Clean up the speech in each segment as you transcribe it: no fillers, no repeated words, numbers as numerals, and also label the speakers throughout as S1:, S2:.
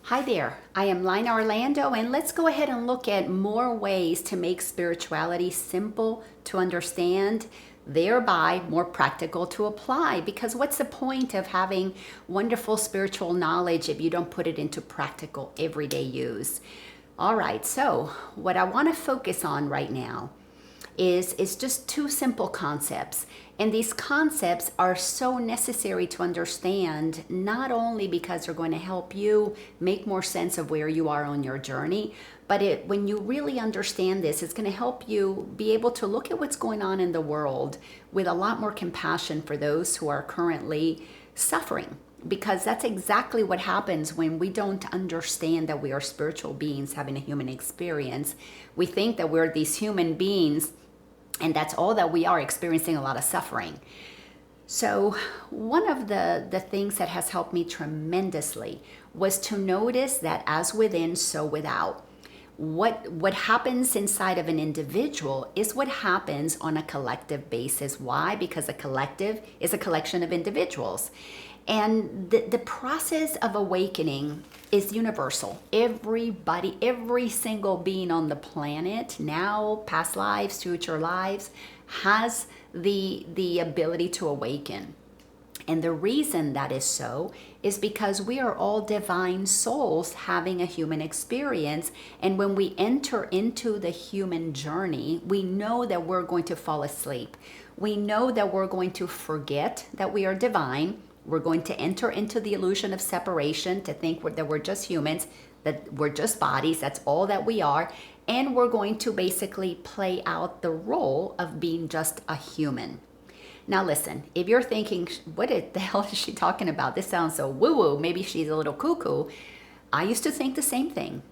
S1: Hi there, I am Laina Orlando, and let's go ahead and look at more ways to make spirituality simple to understand, thereby more practical to apply. Because what's the point of having wonderful spiritual knowledge if you don't put it into practical everyday use? All right, so what I want to focus on right now is just two simple concepts. And these concepts are so necessary to understand, not only because they're going to help you make more sense of where you are on your journey, but when you really understand this, it's going to help you be able to look at what's going on in the world with a lot more compassion for those who are currently suffering. Because that's exactly what happens when we don't understand that we are spiritual beings having a human experience. We think that we're these human beings, and that's all that we are, experiencing a lot of suffering. So one of the things that has helped me tremendously was to notice that as within, so without. What happens inside of an individual is what happens on a collective basis. Why? Because a collective is a collection of individuals. And the process of awakening is universal. Everybody, every single being on the planet, now, past lives, future lives, has the ability to awaken. And the reason that is so is because we are all divine souls having a human experience. And when we enter into the human journey, we know that we're going to fall asleep. We know that we're going to forget that we are divine. We're going to enter into the illusion of separation, to think that we're just humans, that we're just bodies, that's all that we are. And we're going to basically play out the role of being just a human. Now listen, if you're thinking, what the hell is she talking about? This sounds so woo-woo, maybe she's a little cuckoo. I used to think the same thing.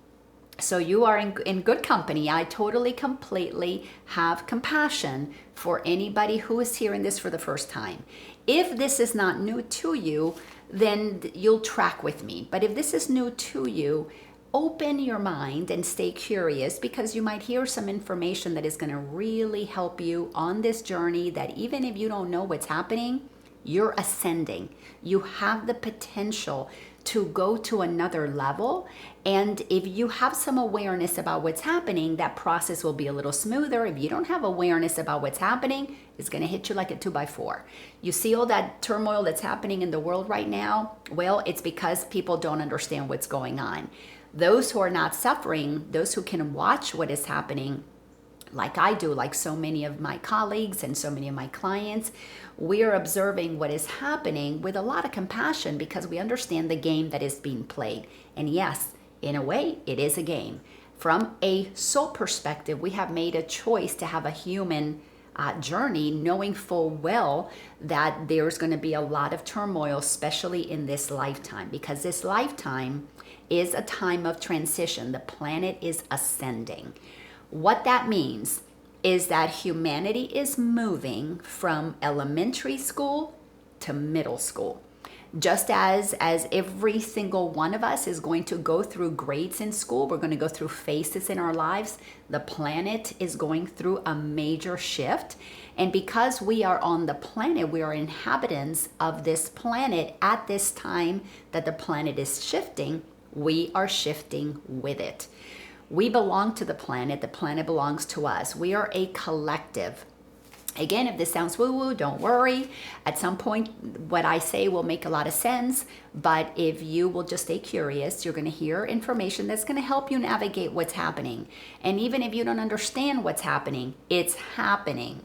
S1: So you are in good company. I totally, completely have compassion for anybody who is hearing this for the first time. If this is not new to you, then you'll track with me. But if this is new to you, open your mind and stay curious, because you might hear some information that is going to really help you on this journey, that even if you don't know what's happening, you're ascending. You have the potential to go to another level. And if you have some awareness about what's happening, that process will be a little smoother. If you don't have awareness about what's happening, it's going to hit you like a 2x4. You see all that turmoil that's happening in the world right now? Well, it's because people don't understand what's going on. Those who are not suffering, those who can watch what is happening, like I do, like so many of my colleagues and so many of my clients, we are observing what is happening with a lot of compassion, because we understand the game that is being played. And yes, in a way, it is a game. From a soul perspective, we have made a choice to have a human journey, knowing full well that there's going to be a lot of turmoil, especially in this lifetime, because this lifetime is a time of transition. The planet is ascending. What that means is that humanity is moving from elementary school to middle school. Just as every single one of us is going to go through grades in school, we're going to go through phases in our lives, the planet is going through a major shift. And because we are on the planet, we are inhabitants of this planet at this time that the planet is shifting, we are shifting with it. We belong to the planet belongs to us. We are a collective. Again, if this sounds woo-woo, don't worry. At some point, what I say will make a lot of sense, but if you will just stay curious, you're going to hear information that's going to help you navigate what's happening. And even if you don't understand what's happening, it's happening.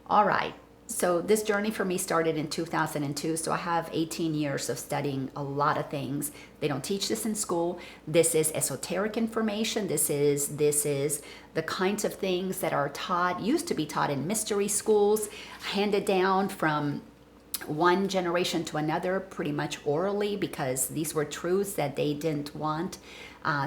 S1: All right. So this journey for me started in 2002. So I have 18 years of studying a lot of things. They don't teach this in school. This is esoteric information. This is the kinds of things that are taught, used to be taught in mystery schools, handed down from one generation to another, pretty much orally, because these were truths that they didn't want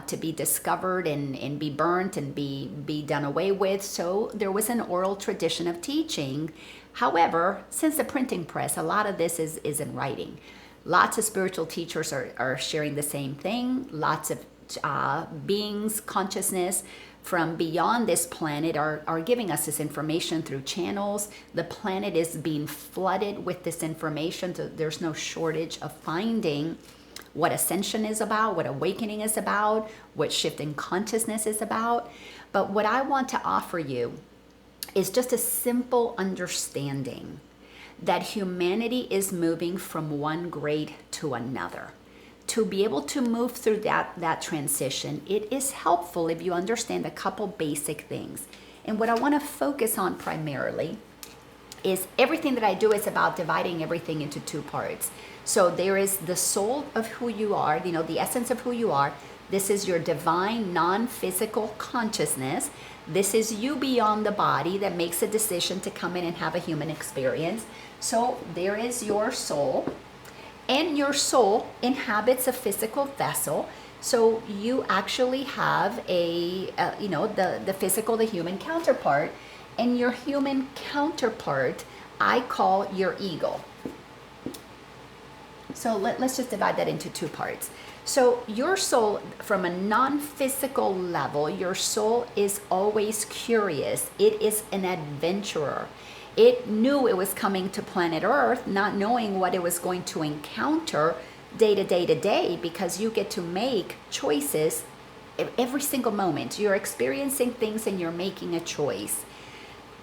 S1: to be discovered and be burnt and be done away with. So there was an oral tradition of teaching. However, since the printing press, a lot of this is in writing. Lots of spiritual teachers are sharing the same thing. Lots of beings, consciousness from beyond this planet are giving us this information through channels. The planet is being flooded with this information. So there's no shortage of finding what ascension is about, what awakening is about, what shift in consciousness is about. But what I want to offer you is just a simple understanding that humanity is moving from one grade to another. To be able to move through that transition, it is helpful if you understand a couple basic things. And what I want to focus on primarily is everything that I do is about dividing everything into two parts. So there is the soul of who you are, the essence of who you are. This is your divine, non-physical consciousness. This is you beyond the body that makes a decision to come in and have a human experience. So there is your soul. And your soul inhabits a physical vessel. So you actually have the physical, the human counterpart. And your human counterpart, I call your ego. So let's just divide that into two parts. So your soul, from a non-physical level, your soul is always curious. It is an adventurer. It knew it was coming to planet Earth, not knowing what it was going to encounter day to day to day, because you get to make choices every single moment. You're experiencing things and you're making a choice.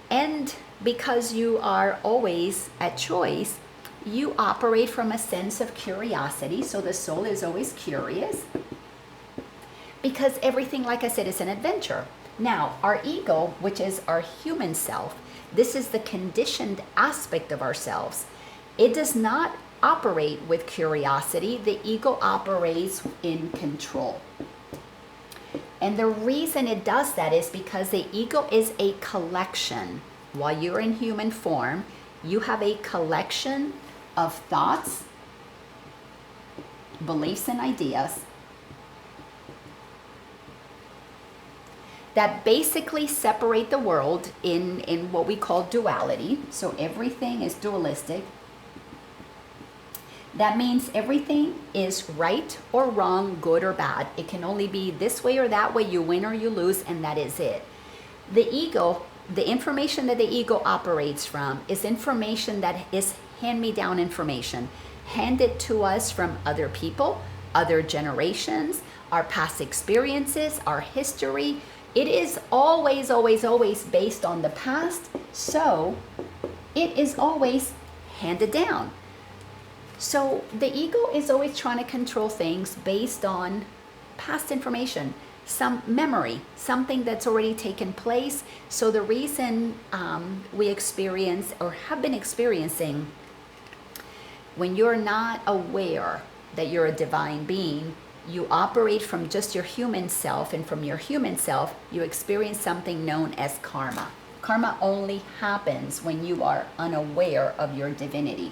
S1: And because you are always at choice, you operate from a sense of curiosity. So the soul is always curious because everything, like I said, is an adventure. Now, our ego, which is our human self, this is the conditioned aspect of ourselves. It does not operate with curiosity. The ego operates in control. And the reason it does that is because the ego is a collection. While you're in human form, you have a collection of thoughts, beliefs, and ideas that basically separate the world in what we call duality. So everything is dualistic. That means everything is right or wrong, good or bad. It can only be this way or that way. You win or you lose, and that is it. The ego, the information that the ego operates from is information that is hand-me-down information, handed to us from other people, other generations, our past experiences, our history. It is always, always, always based on the past, so it is always handed down. So the ego is always trying to control things based on past information, some memory, something that's already taken place. So the reason we experience or have been experiencing, when you're not aware that you're a divine being, you operate from just your human self, and from your human self, you experience something known as karma. Karma only happens when you are unaware of your divinity.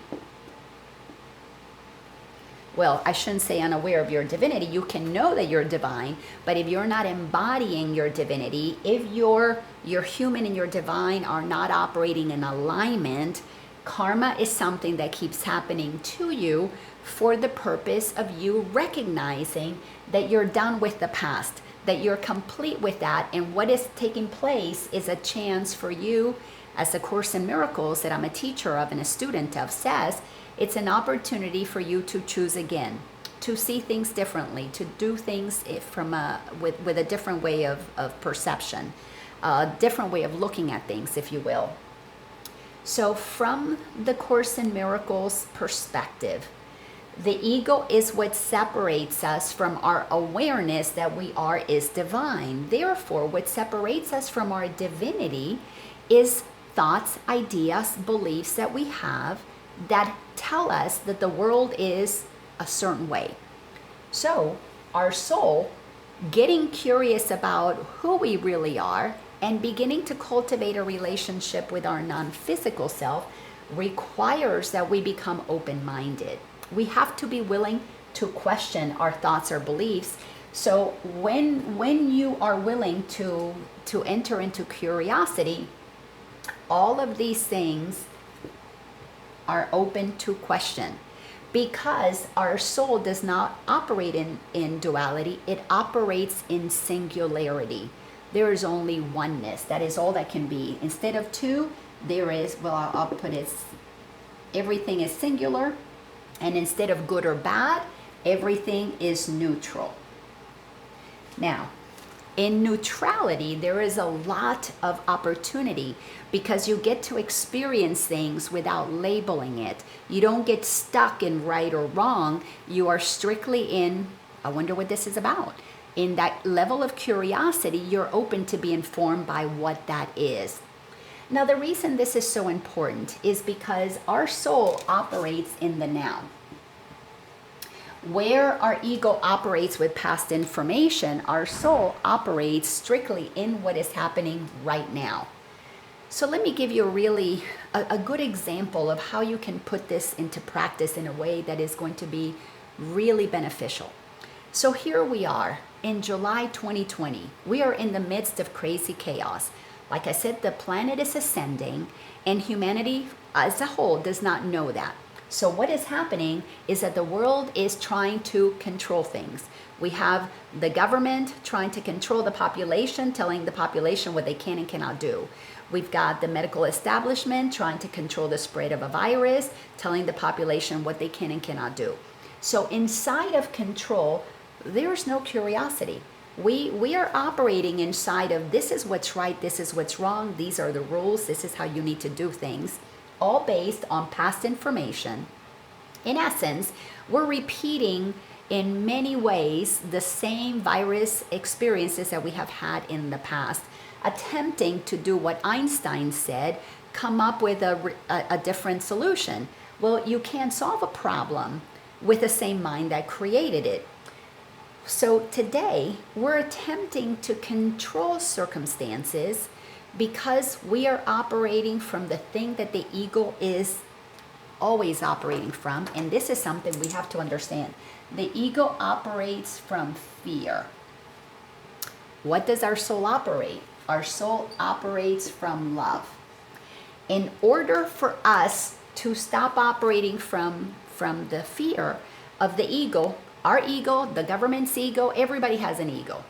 S1: Well, I shouldn't say unaware of your divinity. You can know that you're divine, but if you're not embodying your divinity, if your human and your divine are not operating in alignment, karma is something that keeps happening to you for the purpose of you recognizing that you're done with the past, that you're complete with that, and what is taking place is a chance for you, as the Course in Miracles that I'm a teacher of and a student of says, it's an opportunity for you to choose again, to see things differently, to do things with a different way of perception, a different way of looking at things, if you will. So from the Course in Miracles perspective, the ego is what separates us from our awareness that we are is divine. Therefore, what separates us from our divinity is thoughts, ideas, beliefs that we have that tell us that the world is a certain way. So our soul, getting curious about who we really are and beginning to cultivate a relationship with our non-physical self, requires that we become open-minded. We have to be willing to question our thoughts or beliefs. So when you are willing to enter into curiosity, all of these things are open to question, because our soul does not operate in duality. It operates in singularity. There is only oneness. That is all that can be. Instead of two, there is, well, I'll put it, everything is singular. And instead of good or bad, Everything is neutral. Now, in neutrality, there is a lot of opportunity because you get to experience things without labeling it. You don't get stuck in right or wrong. You are strictly in, I wonder what this is about. In that level of curiosity, you're open to be informed by what that is. Now, the reason this is so important is because our soul operates in the now. Where our ego operates with past information, our soul operates strictly in what is happening right now. So let me give you a good example of how you can put this into practice in a way that is going to be really beneficial. So here we are in July 2020. We are in the midst of crazy chaos. Like I said, the planet is ascending and humanity as a whole does not know that. So what is happening is that the world is trying to control things. We have the government trying to control the population, telling the population what they can and cannot do. We've got the medical establishment trying to control the spread of a virus, telling the population what they can and cannot do. So inside of control, there's no curiosity. We are operating inside of this is what's right, this is what's wrong, these are the rules, this is how you need to do things, all based on past information. In essence, we're repeating in many ways the same virus experiences that we have had in the past, attempting to do what Einstein said, come up with a different solution. Well, you can't solve a problem with the same mind that created it. So today, we're attempting to control circumstances because we are operating from the thing that the ego is always operating from. And this is something we have to understand. The ego operates from fear. What does our soul operate? Our soul operates from love. In order for us to stop operating from the fear of the ego, our ego, the government's ego, everybody has an ego.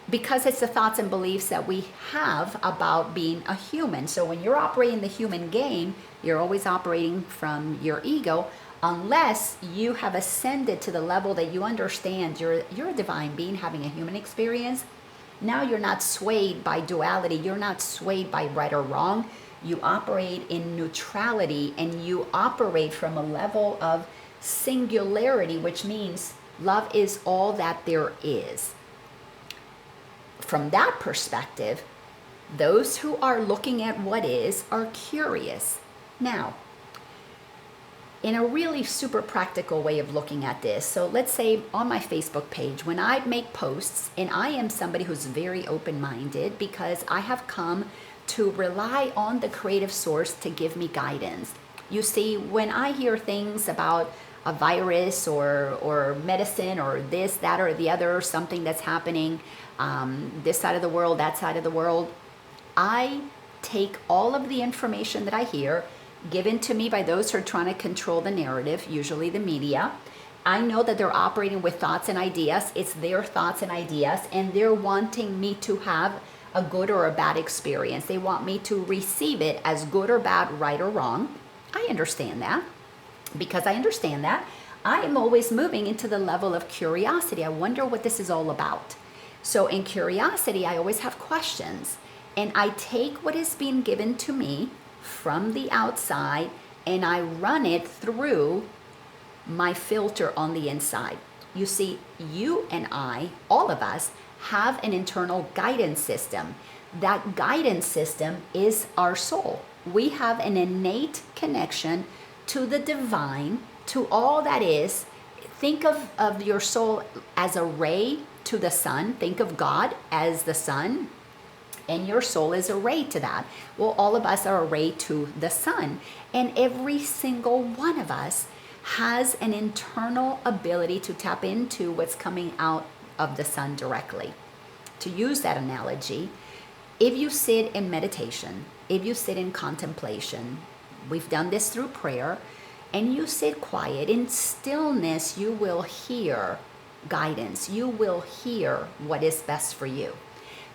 S1: Because it's the thoughts and beliefs that we have about being a human. So when you're operating the human game, you're always operating from your ego, unless you have ascended to the level that you understand you're a divine being having a human experience. Now you're not swayed by duality. You're not swayed by right or wrong. You operate in neutrality and you operate from a level of singularity, which means love is all that there is. From that perspective, those who are looking at what is are curious. Now, in a really super practical way of looking at this, so let's say on my Facebook page, when I make posts, and I am somebody who's very open-minded because I have come to rely on the creative source to give me guidance. You see, when I hear things about a virus or medicine or this, that, or the other, something that's happening, this side of the world, that side of the world, I take all of the information that I hear given to me by those who are trying to control the narrative, usually the media. I know that they're operating with thoughts and ideas. It's their thoughts and ideas, and they're wanting me to have a good or a bad experience. They want me to receive it as good or bad, right or wrong. I understand that. Because I understand that, I am always moving into the level of curiosity. I wonder what this is all about. So in curiosity, I always have questions. And I take what is being given to me from the outside and I run it through my filter on the inside. You see, you and I, all of us, have an internal guidance system. That guidance system is our soul. We have an innate connection to the divine, to all that is. Think of your soul as a ray to the sun. Think of God as the sun, and your soul is a ray to that. Well, all of us are a ray to the sun, and every single one of us has an internal ability to tap into what's coming out of the sun directly. To use that analogy, if you sit in meditation, if you sit in contemplation, we've done this through prayer, and you sit quiet, in stillness, you will hear guidance. You will hear what is best for you.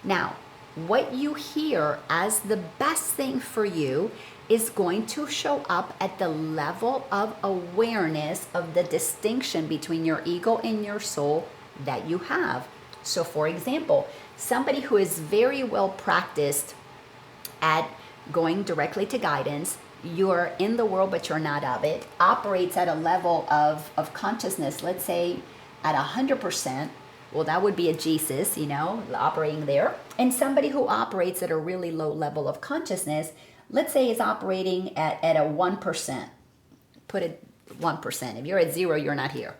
S1: Now, what you hear as the best thing for you is going to show up at the level of awareness of the distinction between your ego and your soul that you have. So, for example, somebody who is very well practiced at going directly to guidance, you're in the world but you're not of it, operates at a level of consciousness, let's say at 100%. Well, that would be a Jesus, operating there. And somebody who operates at a really low level of consciousness, let's say is operating at a 1%. Put it 1%. If you're at 0, you're not here.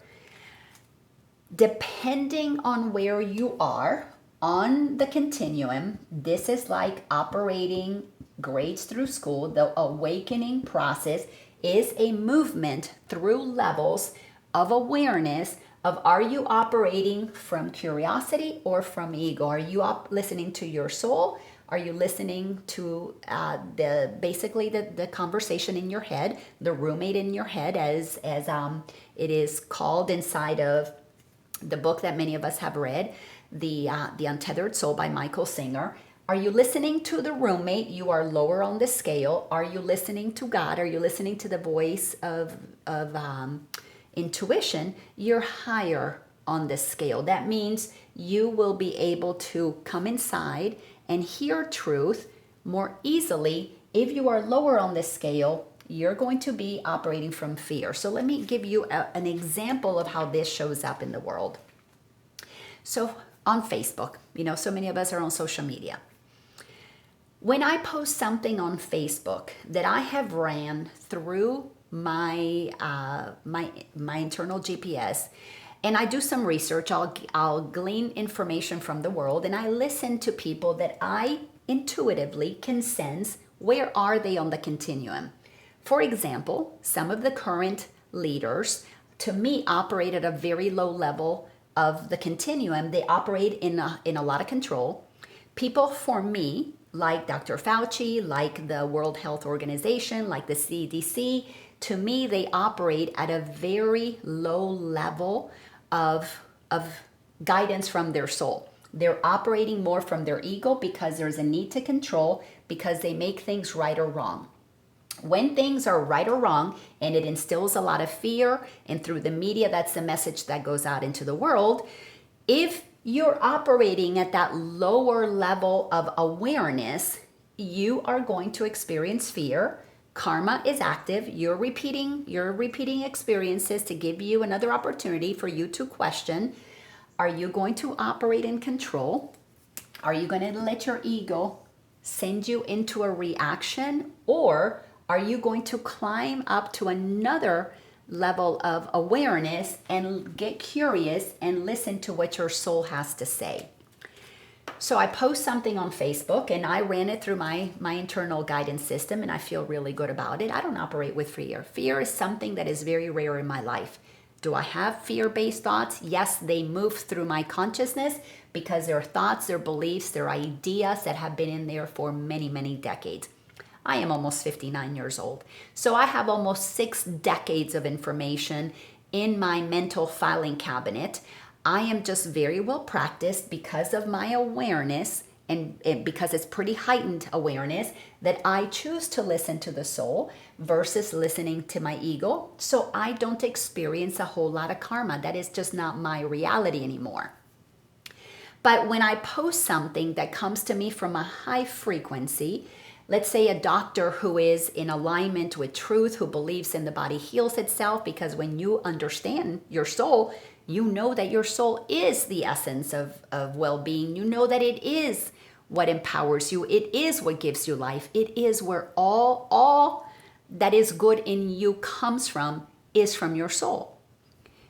S1: Depending on where you are on the continuum, this is like operating grades through school. The awakening process is a movement through levels of awareness of, are you operating from curiosity or from ego? Are you listening to your soul? Are you listening to the conversation in your head, the roommate in your head, as it is called inside of the book that many of us have read, the Untethered Soul by Michael Singer? Are you listening to the roommate? You are lower on the scale. Are you listening to God? Are you listening to the voice of intuition? You're higher on the scale. That means you will be able to come inside and hear truth more easily. If you are lower on the scale, you're going to be operating from fear. So let me give you an example of how this shows up in the world. So on Facebook, so many of us are on social media. When I post something on Facebook that I have ran through my internal GPS, and I do some research, I'll glean information from the world, and I listen to people that I intuitively can sense where are they on the continuum. For example, some of the current leaders, to me, operate at a very low level of the continuum. They operate in a lot of control. People, for me, like Dr. Fauci, like the World Health Organization, like the CDC, to me, they operate at a very low level of guidance from their soul. They're operating more from their ego because there's a need to control, because they make things right or wrong. When things are right or wrong, and it instills a lot of fear, and through the media, that's the message that goes out into the world. If you're operating at that lower level of awareness, you are going to experience fear. Karma is active. You're repeating experiences to give you another opportunity for you to question. Are you going to operate in control? Are you going to let your ego send you into a reaction? Or are you going to climb up to another level of awareness and get curious and listen to what your soul has to say? So I post something on Facebook and I ran it through my internal guidance system, and I feel really good about it. I don't operate with fear. Fear is something that is very rare in my life. Do I have fear-based thoughts? Yes, they move through my consciousness because they're thoughts, they're beliefs, they're ideas that have been in there for many, many decades. I am almost 59 years old. So I have almost 6 decades of information in my mental filing cabinet. I am just very well practiced because of my awareness, and because it's pretty heightened awareness, that I choose to listen to the soul versus listening to my ego. So I don't experience a whole lot of karma. That is just not my reality anymore. But when I post something that comes to me from a high frequency, let's say a doctor who is in alignment with truth, who believes in the body heals itself, because when you understand your soul, you know that your soul is the essence of well-being. You know that it is what empowers you. It is what gives you life. It is where all that is good in you comes from, is from your soul.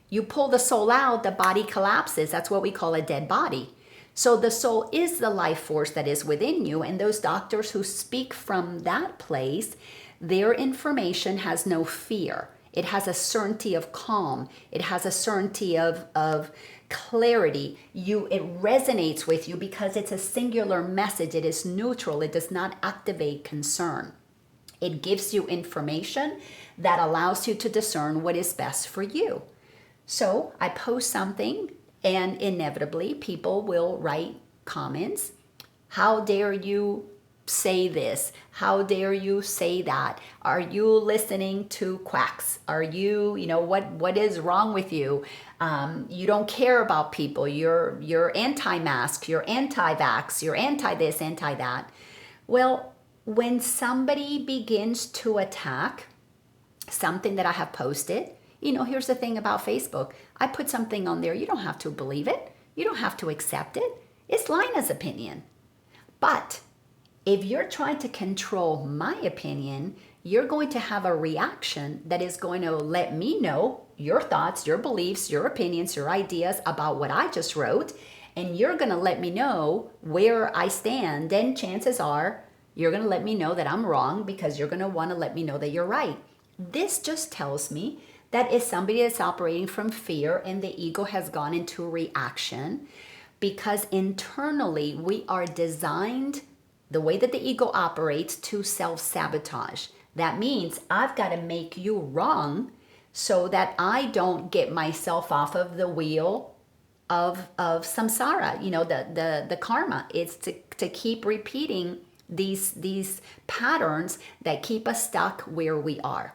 S1: You pull the soul out, the body collapses. That's what we call a dead body. So the soul is the life force that is within you, and those doctors who speak from that place, their information has no fear. It has a certainty of calm. It has a certainty of clarity. It resonates with you because it's a singular message. It is neutral. It does not activate concern. It gives you information that allows you to discern what is best for you. So I post something, and inevitably people will write comments. How dare you say this? How dare you say that? Are you listening to quacks? Are you, what is wrong with you? You don't care about people. You're anti-mask, you're anti-vax, you're anti-this, anti-that. Well, when somebody begins to attack something that I have posted, here's the thing about Facebook. I put something on there. You don't have to believe it. You don't have to accept it. It's Laina's opinion. But if you're trying to control my opinion, you're going to have a reaction that is going to let me know your thoughts, your beliefs, your opinions, your ideas about what I just wrote. And you're going to let me know where I stand. Then chances are you're going to let me know that I'm wrong because you're going to want to let me know that you're right. This just tells me that is somebody that's operating from fear and the ego has gone into a reaction because internally we are designed the way that the ego operates to self-sabotage. That means I've got to make you wrong so that I don't get myself off of the wheel of samsara, the karma. It's to keep repeating these patterns that keep us stuck where we are.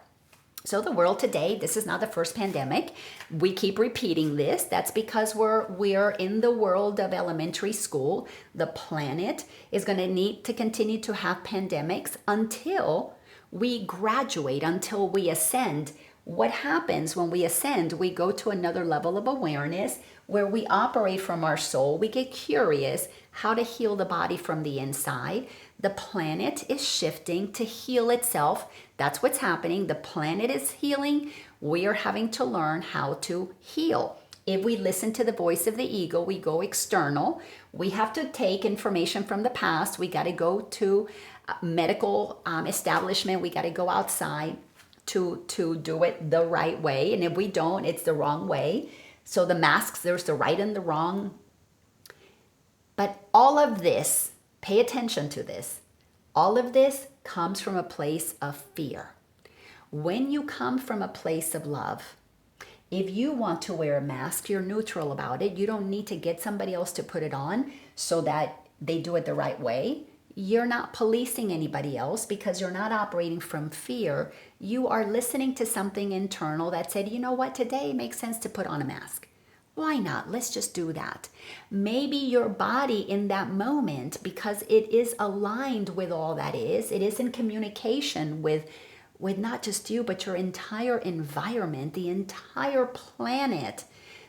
S1: So the world today, this is not the first pandemic. We keep repeating this. That's because we're in the world of elementary school. The planet is going to need to continue to have pandemics until we graduate, until we ascend. What happens when we ascend? We go to another level of awareness where we operate from our soul. We get curious how to heal the body from the inside. The planet is shifting to heal itself. That's what's happening. The planet is healing. We are having to learn how to heal. If we listen to the voice of the ego, we go external. We have to take information from the past. We got to go to medical establishment. We got to go outside to do it the right way. And if we don't, it's the wrong way. So the masks, there's the right and the wrong. But all of this, pay attention to this. All of this comes from a place of fear. When you come from a place of love, if you want to wear a mask, you're neutral about it. You don't need to get somebody else to put it on so that they do it the right way. You're not policing anybody else because you're not operating from fear. You are listening to something internal that said, you know what, today it makes sense to put on a mask. Why not? Let's just do that. Maybe your body in that moment, because it is aligned with all that is, it is in communication with not just you, but your entire environment, the entire planet,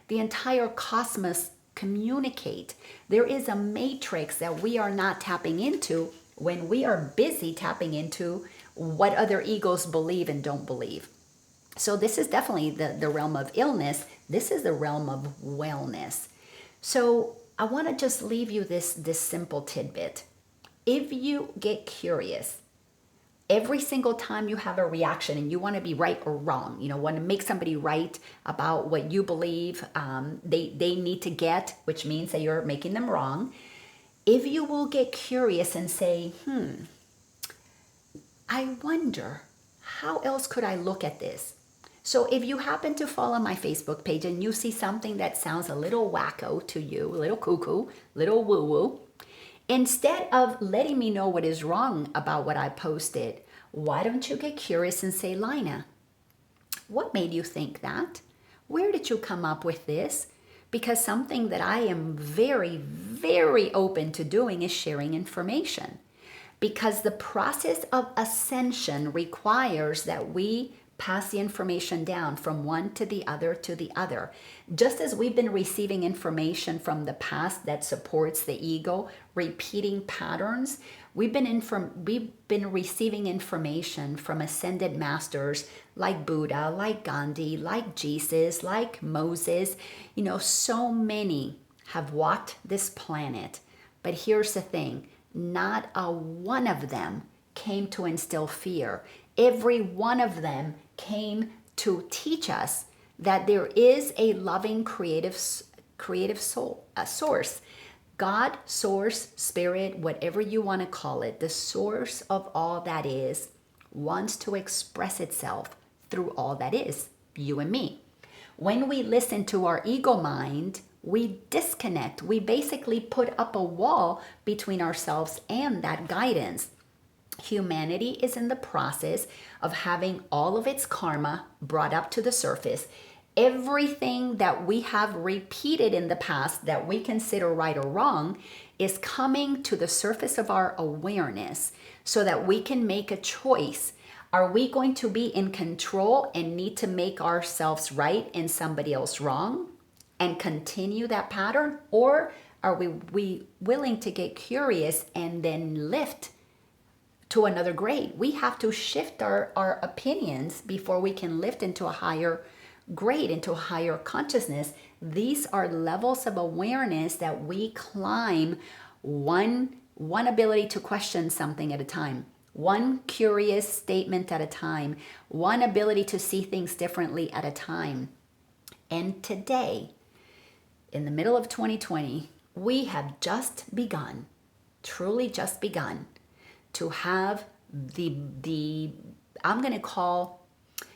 S1: the entire cosmos communicate. There is a matrix that we are not tapping into when we are busy tapping into what other egos believe and don't believe. So this is definitely the realm of illness. This is the realm of wellness. So I want to just leave you this simple tidbit. If you get curious, every single time you have a reaction and you want to be right or wrong, want to make somebody right about what you believe they need to get, which means that you're making them wrong. If you will get curious and say, I wonder, how else could I look at this? So if you happen to follow my Facebook page and you see something that sounds a little wacko to you, a little cuckoo, little woo-woo, instead of letting me know what is wrong about what I posted, why don't you get curious and say, Laina, what made you think that? Where did you come up with this? Because something that I am very, very open to doing is sharing information. Because the process of ascension requires that we pass the information down from one to the other to the other. Just as we've been receiving information from the past that supports the ego, repeating patterns, we've been receiving information from ascended masters like Buddha, like Gandhi, like Jesus, like Moses. So many have walked this planet. But here's the thing, not a one of them came to instill fear. Every one of them came to teach us that there is a loving creative soul, a source. God, source, spirit, whatever you want to call it, the source of all that is, wants to express itself through all that is, you and me. When we listen to our ego mind, we disconnect. We basically put up a wall between ourselves and that guidance. Humanity is in the process of having all of its karma brought up to the surface. Everything that we have repeated in the past that we consider right or wrong is coming to the surface of our awareness so that we can make a choice. Are we going to be in control and need to make ourselves right and somebody else wrong and continue that pattern? Or are we willing to get curious and then lift to another grade? We have to shift our opinions before we can lift into a higher grade, into a higher consciousness. These are levels of awareness that we climb one ability to question something at a time, one curious statement at a time, one ability to see things differently at a time. And today, in the middle of 2020, we have just begun, truly just begun, to have the I'm going to call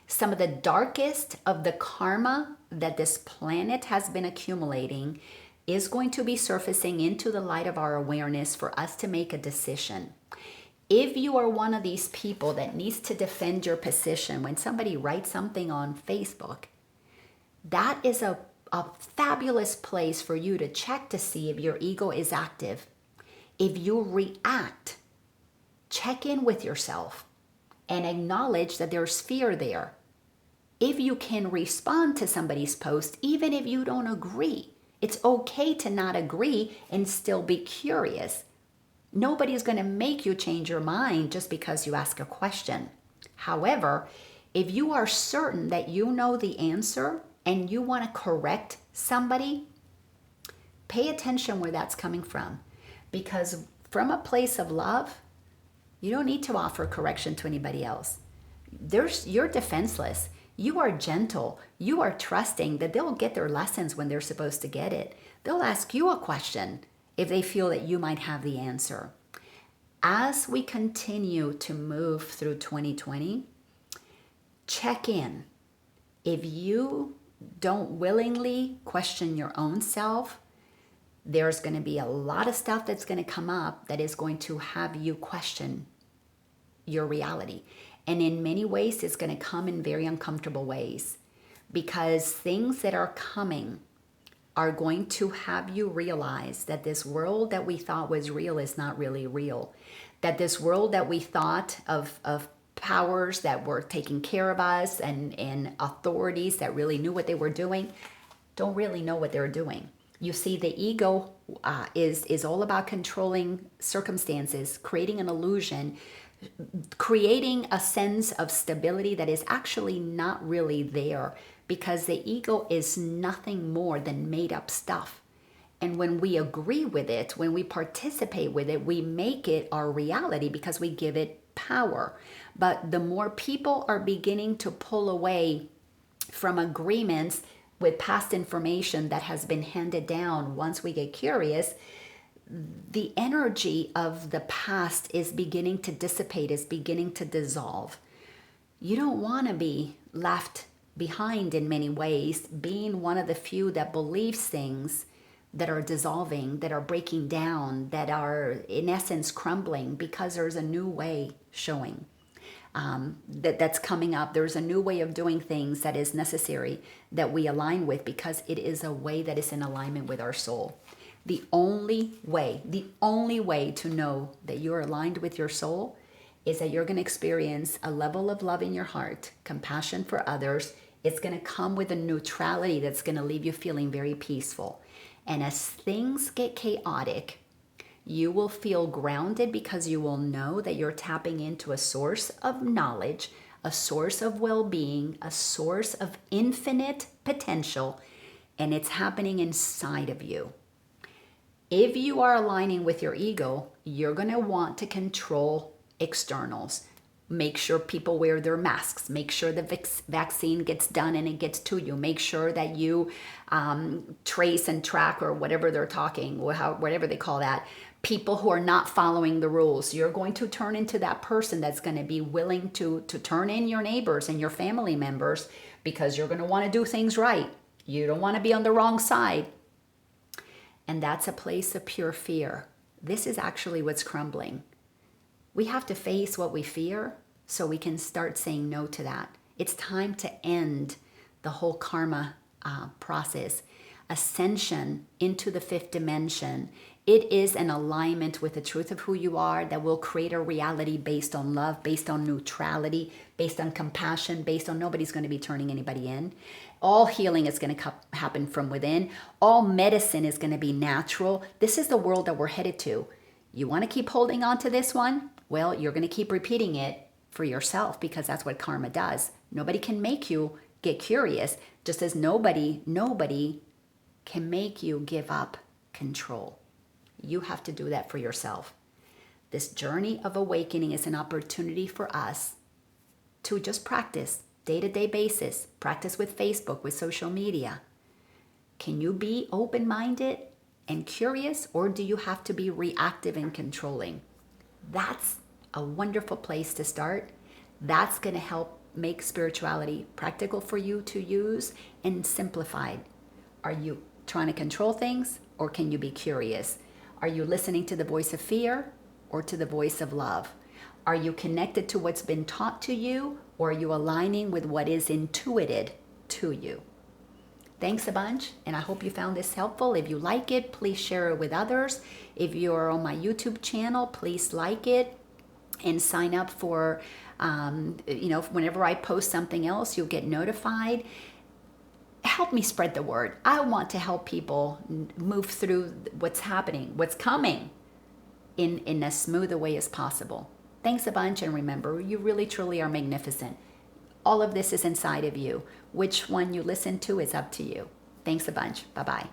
S1: some of the darkest of the karma that this planet has been accumulating is going to be surfacing into the light of our awareness for us to make a decision. If you are one of these people that needs to defend your position when somebody writes something on Facebook, that is a fabulous place for you to check to see if your ego is active. If you react, check in with yourself and acknowledge that there's fear there. If you can respond to somebody's post, even if you don't agree, it's okay to not agree and still be curious. Nobody is going to make you change your mind just because you ask a question. However, if you are certain that you know the answer and you want to correct somebody, pay attention where that's coming from. Because from a place of love, you don't need to offer correction to anybody else. You're defenseless. You are gentle. You are trusting that they'll get their lessons when they're supposed to get it. They'll ask you a question if they feel that you might have the answer. As we continue to move through 2020, check in. If you don't willingly question your own self, there's going to be a lot of stuff that's going to come up that is going to have you question your reality. And in many ways, it's going to come in very uncomfortable ways, because things that are coming are going to have you realize that this world that we thought was real is not really real. That this world that we thought of powers that were taking care of us and authorities that really knew what they were doing, don't really know what they're doing. You see, the ego is all about controlling circumstances, creating an illusion, creating a sense of stability that is actually not really there, because the ego is nothing more than made up stuff. And when we agree with it, when we participate with it, we make it our reality because we give it power. But the more people are beginning to pull away from agreements with past information that has been handed down, once we get curious, the energy of the past is beginning to dissipate, is beginning to dissolve. You don't want to be left behind in many ways, being one of the few that believes things that are dissolving, that are breaking down, that are in essence crumbling, because there's a new way showing that's coming up. There's a new way of doing things that is necessary that we align with, because it is a way that is in alignment with our soul. The only way to know that you're aligned with your soul is that you're going to experience a level of love in your heart, compassion for others. It's going to come with a neutrality that's going to leave you feeling very peaceful. And as things get chaotic, you will feel grounded, because you will know that you're tapping into a source of knowledge, a source of well-being, a source of infinite potential, and it's happening inside of you. If you are aligning with your ego, you're going to want to control externals. Make sure people wear their masks. Make sure the vaccine gets done and it gets to you. Make sure that you trace and track, or whatever they're talking, whatever they call that, people who are not following the rules. You're going to turn into that person that's going to be willing to turn in your neighbors and your family members, because you're going to want to do things right. You don't want to be on the wrong side. And that's a place of pure fear. This is actually what's crumbling. We have to face what we fear so we can start saying no to that. It's time to end the whole karma process. Ascension into the fifth dimension. It is an alignment with the truth of who you are that will create a reality based on love, based on neutrality, based on compassion, based on nobody's going to be turning anybody in. All healing is going to happen from within. All medicine is going to be natural. This is the world that we're headed to. You want to keep holding on to this one? Well, you're going to keep repeating it for yourself because that's what karma does. Nobody can make you get curious, just as nobody can make you give up control. You have to do that for yourself. This journey of awakening is an opportunity for us to just practice day-to-day basis. Practice with Facebook, with social media. Can you be open-minded and curious, or do you have to be reactive and controlling? That's a wonderful place to start. That's going to help make spirituality practical for you to use and simplified. Are you trying to control things, or can you be curious? Are you listening to the voice of fear or to the voice of love? Are you connected to what's been taught to you, or are you aligning with what is intuited to you? Thanks a bunch, and I hope you found this helpful. If you like it, please share it with others. If you're on my YouTube channel, please like it and sign up for, whenever I post something else, you'll get notified. Help me spread the word. I want to help people move through what's happening, what's coming in as smooth a way as possible. Thanks a bunch, and remember, you really truly are magnificent. All of this is inside of you. Which one you listen to is up to you. Thanks a bunch. Bye-bye.